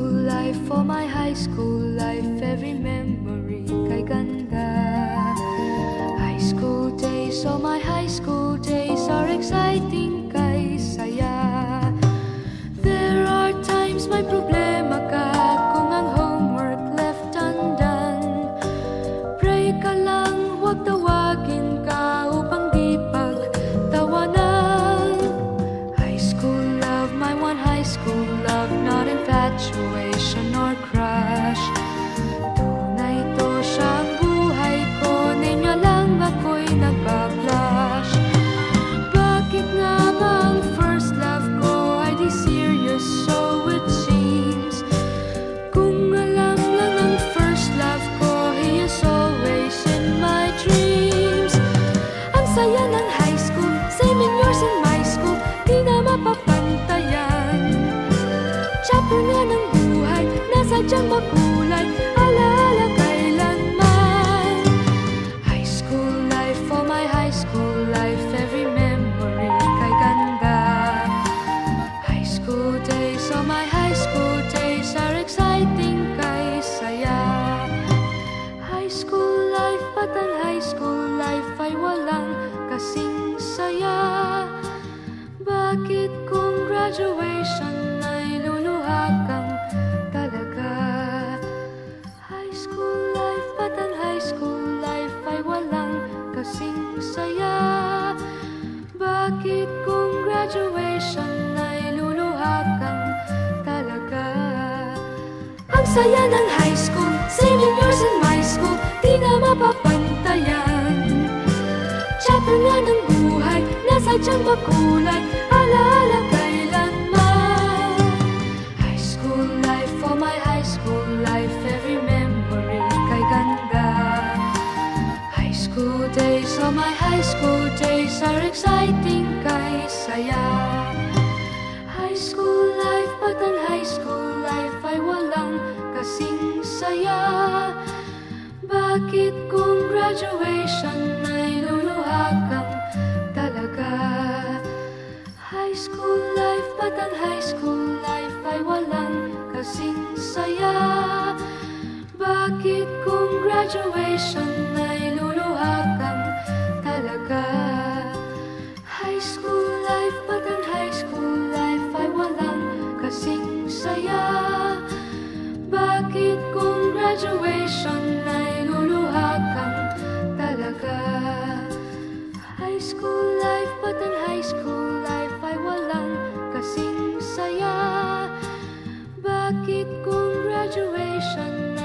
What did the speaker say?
school life, for my high school life, every memory kay ganda. High school days, oh my high school days are exciting kay saya. There are times may problema ka kung ang homework left undone. Pray ka lang, huwag tawagin ka upang di pagtawanan. High school love, my one high school love, not infatuation or crush. Tunay to siyang buhay ko, niya lang ako'y nagbablush. Bakit nga ba ang first love ko ay di serious, so it seems? Kung alam lang ang first love ko, he is always in my dreams. Ang saya ng high school, same in yours in my school, di na mapapantayan. Chapter nga ng buhay, nasadyang makulay, alaala kailanman. High school life, for my high school life, every memory kay ganda. High school days, oh my high school days are exciting kay saya. High school life, but ang high school life ay walang kasing saya. Bakit kung graduation ay luluha kang talaga? High school life, but ang high school life ay walang kasing saya. Bakit kung graduation ay luluha kang talaga? Ang saya ng high school, same in yours in my school, di na mapapantayan. Chapter nga ng buhay, nasadyang makulay, alaala kailanman. High school life, for my high school life, every memory kay ganda. High school days, oh my high school days are exciting kay saya. High school life, but ang high school life ay walang kasing saya. Bakit kung graduation ay luluha kang talaga? High school life, but ang high school life ay walang kasing saya. Bakit kung graduation ay luluha kang talaga? High school life, but ang high school life ay walang kasing saya. Bakit kung graduation ay luluha kang talaga? High school life, but ang high school life ay walang kasing saya. Bakit kung graduation